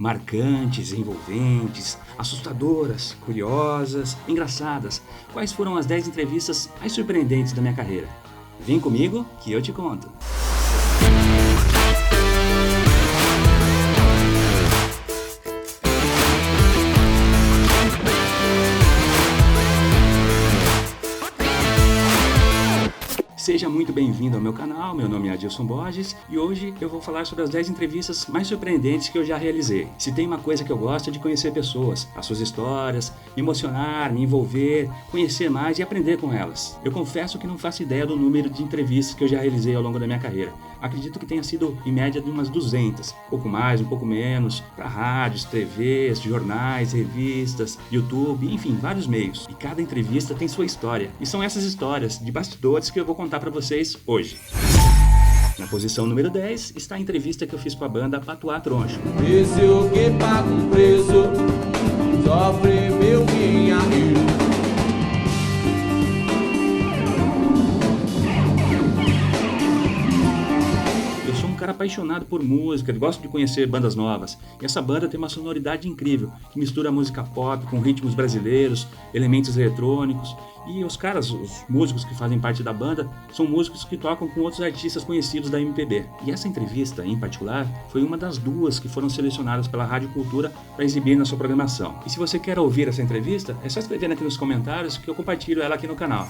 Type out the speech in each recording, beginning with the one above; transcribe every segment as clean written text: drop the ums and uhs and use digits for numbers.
Marcantes, envolventes, assustadoras, curiosas, engraçadas. Quais foram as 10 entrevistas mais surpreendentes da minha carreira? Vem comigo que eu te conto. Seja muito bem-vindo ao meu canal, meu nome é Adilson Borges e hoje eu vou falar sobre as 10 entrevistas mais surpreendentes que eu já realizei. Se tem uma coisa que eu gosto é de conhecer pessoas, as suas histórias, me emocionar, me envolver, conhecer mais e aprender com elas. Eu confesso que não faço ideia do número de entrevistas que eu já realizei ao longo da minha carreira. Acredito que tenha sido em média de umas 200, um pouco mais, um pouco menos, para rádios, TVs, jornais, revistas, YouTube, enfim, vários meios. E cada entrevista tem sua história. E são essas histórias de bastidores que eu vou contar para vocês hoje. Na posição número 10 está a entrevista que eu fiz com a banda Patuá Troncho. Esse o que paga um preço, sofre meu minha rio. Eu sou um cara apaixonado por música, gosto de conhecer bandas novas. E essa banda tem uma sonoridade incrível, que mistura música pop com ritmos brasileiros, elementos eletrônicos. E os músicos que fazem parte da banda, são músicos que tocam com outros artistas conhecidos da MPB. E essa entrevista, em particular, foi uma das duas que foram selecionadas pela Rádio Cultura para exibir na sua programação. E se você quer ouvir essa entrevista, é só escrever aqui nos comentários que eu compartilho ela aqui no canal.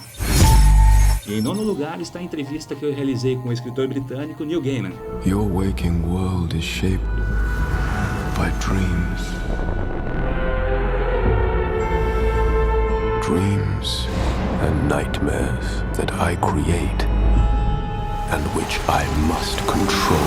E em nono lugar está a entrevista que eu realizei com o escritor britânico Neil Gaiman. Your waking world is shaped by dreams. Dreams and nightmares that I create and which I must control.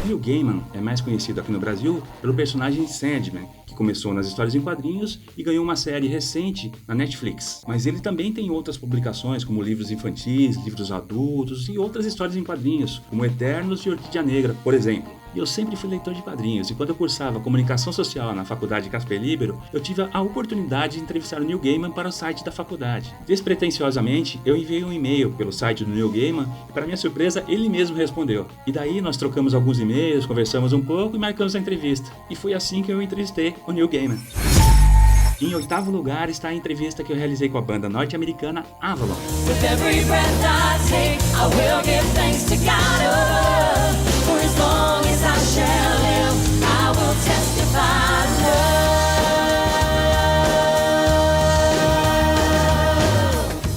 Neil Gaiman é mais conhecido aqui no Brasil pelo personagem Sandman, que começou nas histórias em quadrinhos e ganhou uma série recente na Netflix. Mas ele também tem outras publicações, como livros infantis, livros adultos e outras histórias em quadrinhos, como Eternos e Orquídea Negra, por exemplo. E eu sempre fui leitor de quadrinhos, e quando eu cursava Comunicação Social na faculdade Casper Libero, eu tive a oportunidade de entrevistar o Neil Gaiman para o site da faculdade. Despretensiosamente, eu enviei um e-mail pelo site do Neil Gaiman, e para minha surpresa, ele mesmo respondeu. E daí nós trocamos alguns e-mails, conversamos um pouco e marcamos a entrevista. E foi assim que eu entrevistei o Neil Gaiman. Em oitavo lugar está a entrevista que eu realizei com a banda norte-americana Avalon.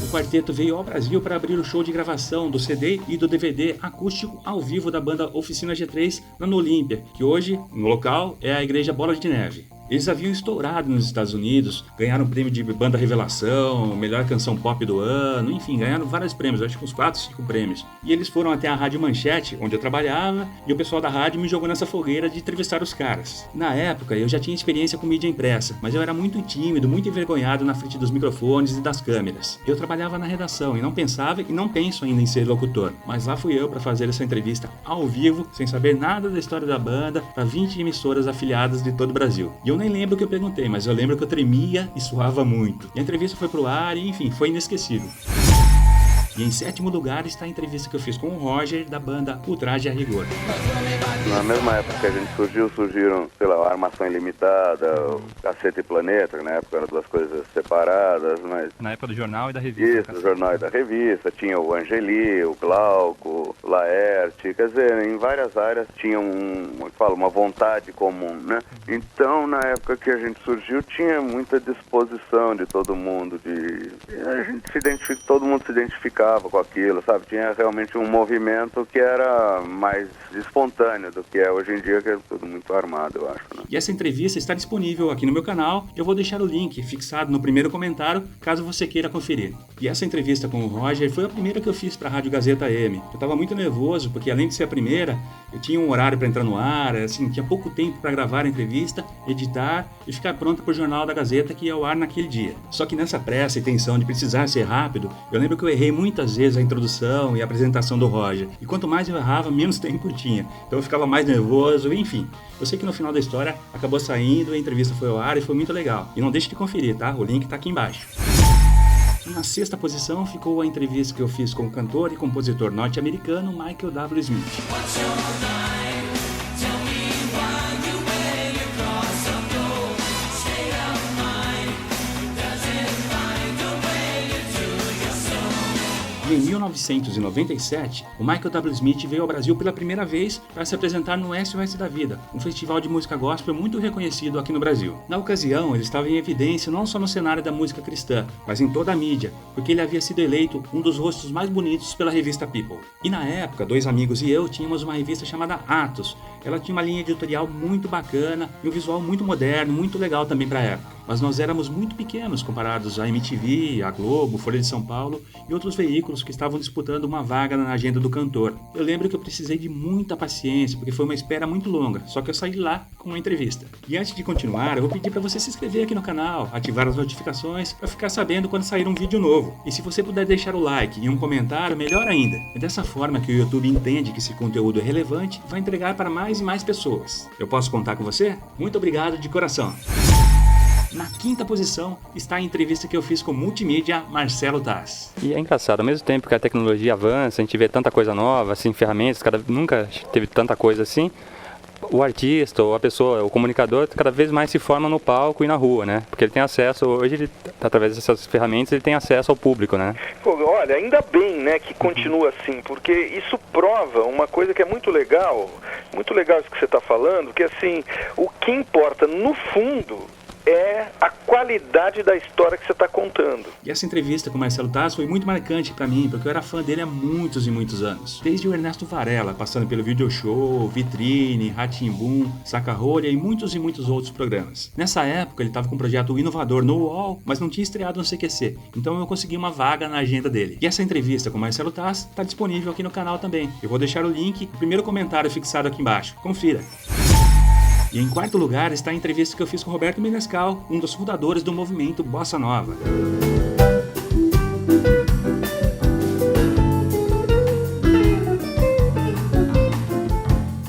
O quarteto veio ao Brasil para abrir o show de gravação do CD e do DVD acústico ao vivo da banda Oficina G3 no Olímpia, que hoje, no local, é a Igreja Bola de Neve. Eles haviam estourado nos Estados Unidos, ganharam o prêmio de banda revelação, melhor canção pop do ano, enfim, ganharam vários prêmios, acho que uns 4, 5 prêmios. E eles foram até a Rádio Manchete, onde eu trabalhava, e o pessoal da rádio me jogou nessa fogueira de entrevistar os caras. Na época, eu já tinha experiência com mídia impressa, mas eu era muito tímido, muito envergonhado na frente dos microfones e das câmeras. Eu trabalhava na redação e não pensava e não penso ainda em ser locutor, mas lá fui eu para fazer essa entrevista ao vivo, sem saber nada da história da banda, para 20 emissoras afiliadas de todo o Brasil. E eu nem lembro o que eu perguntei, mas eu lembro que eu tremia e suava muito. E a entrevista foi pro ar e, enfim, foi inesquecível. E em sétimo lugar está a entrevista que eu fiz com o Roger, da banda Ultraje a Rigor. Na mesma época que a gente surgiram, sei lá, a Armação Ilimitada, o Cacete e Planeta, que na época eram duas coisas separadas, mas... Na época do jornal e da revista. Isso, do jornal e da revista, tinha o Angeli, o Glauco, o Laerte, quer dizer, em várias áreas tinha uma vontade comum, né? Então, na época que a gente surgiu, tinha muita disposição de todo mundo, a gente todo mundo se identificava com aquilo, sabe? Tinha realmente um movimento que era mais espontâneo do que é hoje em dia, que é tudo muito armado, eu acho, né? E essa entrevista está disponível aqui no meu canal. Eu vou deixar o link fixado no primeiro comentário, caso você queira conferir. E essa entrevista com o Roger foi a primeira que eu fiz para a Rádio Gazeta AM. Eu estava muito nervoso, porque além de ser a primeira, eu tinha um horário para entrar no ar, assim, tinha pouco tempo para gravar a entrevista, editar e ficar pronta para o Jornal da Gazeta, que ia ao ar naquele dia. Só que nessa pressa e tensão de precisar ser rápido, eu lembro que eu errei muitas vezes a introdução e a apresentação do Roger. E quanto mais eu errava, menos tempo eu tinha. Então eu ficava mais nervoso, enfim. Eu sei que no final da história acabou saindo, a entrevista foi ao ar e foi muito legal. E não deixe de conferir, tá? O link tá aqui embaixo. Na sexta posição ficou a entrevista que eu fiz com o cantor e compositor norte-americano Michael W. Smith. E em 1997, o Michael W. Smith veio ao Brasil pela primeira vez para se apresentar no SOS da Vida, um festival de música gospel muito reconhecido aqui no Brasil. Na ocasião, ele estava em evidência não só no cenário da música cristã, mas em toda a mídia, porque ele havia sido eleito um dos rostos mais bonitos pela revista People. E na época, dois amigos e eu tínhamos uma revista chamada Atos. Ela tinha uma linha editorial muito bacana e um visual muito moderno, muito legal também para a época. Mas nós éramos muito pequenos comparados à MTV, à Globo, Folha de São Paulo e outros veículos que estavam disputando uma vaga na agenda do cantor. Eu lembro que eu precisei de muita paciência, porque foi uma espera muito longa, só que eu saí lá com uma entrevista. E antes de continuar, eu vou pedir para você se inscrever aqui no canal, ativar as notificações para ficar sabendo quando sair um vídeo novo. E se você puder deixar o like e um comentário, melhor ainda. É dessa forma que o YouTube entende que esse conteúdo é relevante e vai entregar para mais e mais pessoas. Eu posso contar com você? Muito obrigado de coração! Na quinta posição está a entrevista que eu fiz com o multimídia Marcelo Taz. E é engraçado, ao mesmo tempo que a tecnologia avança, a gente vê tanta coisa nova, assim, ferramentas, nunca teve tanta coisa assim, o artista, ou a pessoa, o comunicador, cada vez mais se forma no palco e na rua, né? Porque ele tem acesso, hoje, através dessas ferramentas, ele tem acesso ao público, né? Pô, olha, ainda bem, né, que continua assim, porque isso prova uma coisa que é muito legal isso que você está falando, que assim, o que importa no fundo é a qualidade da história que você está contando. E essa entrevista com o Marcelo Taz foi muito marcante para mim, porque eu era fã dele há muitos e muitos anos. Desde o Ernesto Varela, passando pelo Video Show, Vitrine, Rá-Tim-Bum, Saca-Rolha e muitos outros programas. Nessa época ele estava com um projeto inovador no UOL, mas não tinha estreado no CQC, então eu consegui uma vaga na agenda dele. E essa entrevista com o Marcelo Taz está disponível aqui no canal também. Eu vou deixar o link no primeiro comentário fixado aqui embaixo. Confira! E em quarto lugar está a entrevista que eu fiz com Roberto Menescal, um dos fundadores do movimento Bossa Nova.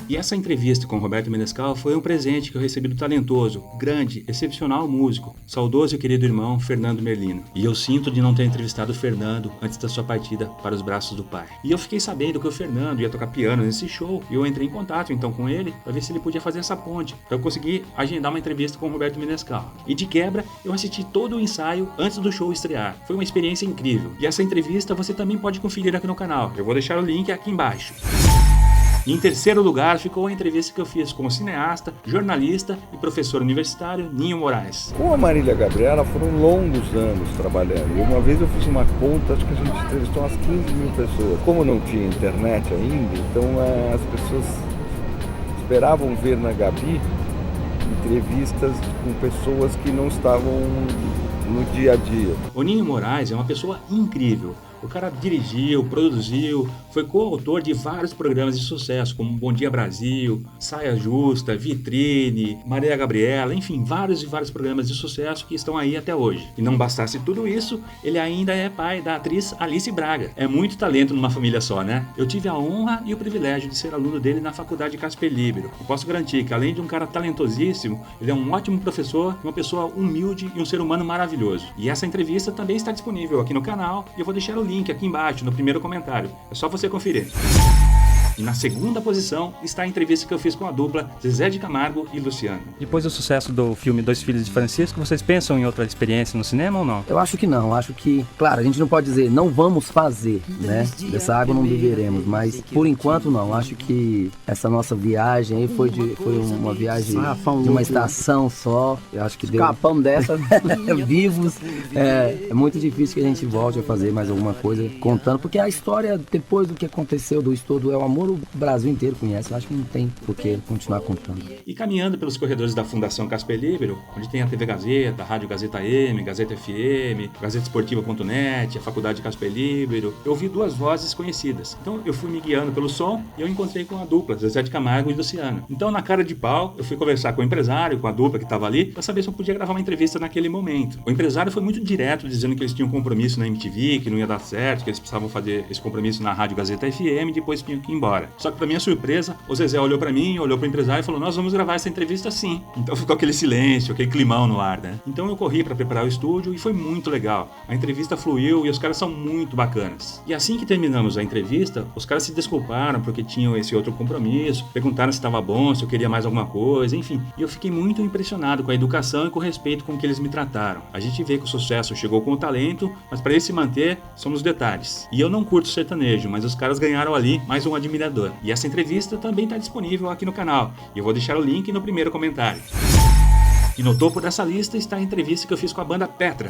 E essa entrevista com Roberto Menescal foi um presente que eu recebi do talentoso, grande, excepcional músico, saudoso e querido irmão Fernando Merlino. E eu sinto de não ter entrevistado o Fernando antes da sua partida para os braços do pai. E eu fiquei sabendo que o Fernando ia tocar piano nesse show, e eu entrei em contato então com ele para ver se ele podia fazer essa ponte, para eu conseguir agendar uma entrevista com o Roberto Menescal. E de quebra, eu assisti todo o ensaio antes do show estrear. Foi uma experiência incrível. E essa entrevista você também pode conferir aqui no canal. Eu vou deixar o link aqui embaixo. Em terceiro lugar ficou a entrevista que eu fiz com o cineasta, jornalista e professor universitário Ninho Moraes. Com a Marília Gabriela foram longos anos trabalhando. E uma vez eu fiz uma conta, acho que a gente entrevistou umas 15 mil pessoas. Como não tinha internet ainda, então as pessoas esperavam ver na Gabi entrevistas com pessoas que não estavam no dia a dia. O Ninho Moraes é uma pessoa incrível. O cara dirigiu, produziu, foi coautor de vários programas de sucesso, como Bom Dia Brasil, Saia Justa, Vitrine, Maria Gabriela, enfim, vários programas de sucesso que estão aí até hoje. E não bastasse tudo isso, ele ainda é pai da atriz Alice Braga. É muito talento numa família só, né? Eu tive a honra e o privilégio de ser aluno dele na faculdade Casper Libero. Eu posso garantir que, além de um cara talentosíssimo, ele é um ótimo professor, uma pessoa humilde e um ser humano maravilhoso. E essa entrevista também está disponível aqui no canal e eu vou deixar o link aqui embaixo, no primeiro comentário. É só você conferir. E na segunda posição está a entrevista que eu fiz com a dupla Zezé de Camargo e Luciano. Depois do sucesso do filme Dois Filhos de Francisco, vocês pensam em outra experiência no cinema ou não? Eu acho que não, acho que, claro, a gente não pode dizer não vamos fazer, né? Dessa água não beberemos, mas por enquanto não, acho que essa nossa viagem aí foi uma viagem de uma estação só, eu acho que escapamos dessa, vivos, é muito difícil que a gente volte a fazer mais alguma coisa contando, porque a história depois do que aconteceu do estudo é o amor, o Brasil inteiro conhece, eu acho que não tem por que continuar contando. E caminhando pelos corredores da Fundação Casper Libero, onde tem a TV Gazeta, a Rádio Gazeta M, Gazeta FM, GazetaEsportiva.net, a Faculdade Casper Libero, eu ouvi duas vozes conhecidas. Então eu fui me guiando pelo som e eu encontrei com a dupla, Zezé de Camargo e Luciano. Então na cara de pau, eu fui conversar com o empresário, com a dupla que estava ali, para saber se eu podia gravar uma entrevista naquele momento. O empresário foi muito direto, dizendo que eles tinham um compromisso na MTV, que não ia dar certo, que eles precisavam fazer esse compromisso na Rádio Gazeta FM e depois tinham que ir embora. hora. Só que pra minha surpresa, o Zezé olhou pra mim, olhou pro empresário e falou: nós vamos gravar essa entrevista sim. Então ficou aquele silêncio, aquele climão no ar, né? Então eu corri pra preparar o estúdio e foi muito legal. A entrevista fluiu e os caras são muito bacanas. E assim que terminamos a entrevista, os caras se desculparam porque tinham esse outro compromisso, perguntaram se estava bom, se eu queria mais alguma coisa, enfim. E eu fiquei muito impressionado com a educação e com o respeito com que eles me trataram. A gente vê que o sucesso chegou com o talento, mas para ele se manter, são os detalhes. E eu não curto sertanejo, mas os caras ganharam ali mais um admirador. E essa entrevista também está disponível aqui no canal. E eu vou deixar o link no primeiro comentário. E no topo dessa lista está a entrevista que eu fiz com a banda Petra.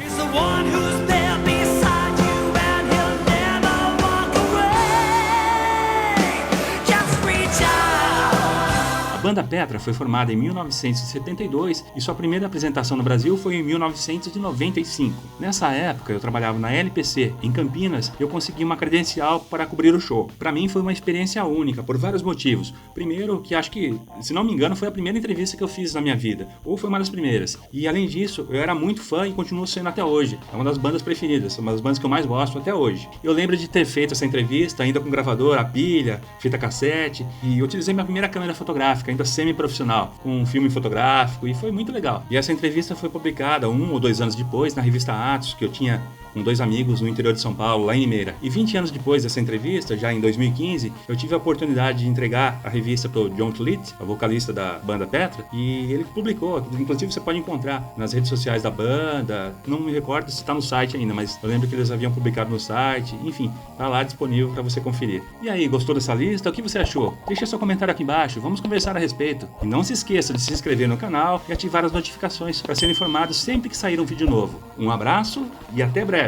A banda Petra foi formada em 1972 e sua primeira apresentação no Brasil foi em 1995. Nessa época eu trabalhava na LPC em Campinas e eu consegui uma credencial para cobrir o show. Para mim foi uma experiência única por vários motivos. Primeiro, que acho que, se não me engano, foi a primeira entrevista que eu fiz na minha vida, ou foi uma das primeiras. E além disso, eu era muito fã e continuo sendo até hoje. É uma das bandas preferidas, uma das bandas que eu mais gosto até hoje. Eu lembro de ter feito essa entrevista ainda com gravador, a pilha, fita cassete, e eu utilizei minha primeira câmera fotográfica, ainda semi-profissional, com um filme fotográfico, e foi muito legal. E essa entrevista foi publicada 1 ou 2 anos depois na revista Atos, que eu tinha com 2 amigos no interior de São Paulo, lá em Limeira. E 20 anos depois dessa entrevista, já em 2015, eu tive a oportunidade de entregar a revista pro John Tlitt, a vocalista da banda Petra, e ele publicou, inclusive você pode encontrar nas redes sociais da banda, não me recordo se está no site ainda, mas eu lembro que eles haviam publicado no site, enfim, tá lá disponível para você conferir. E aí, gostou dessa lista? O que você achou? Deixa seu comentário aqui embaixo, vamos conversar a respeito. E não se esqueça de se inscrever no canal e ativar as notificações para ser informado sempre que sair um vídeo novo. Um abraço e até breve!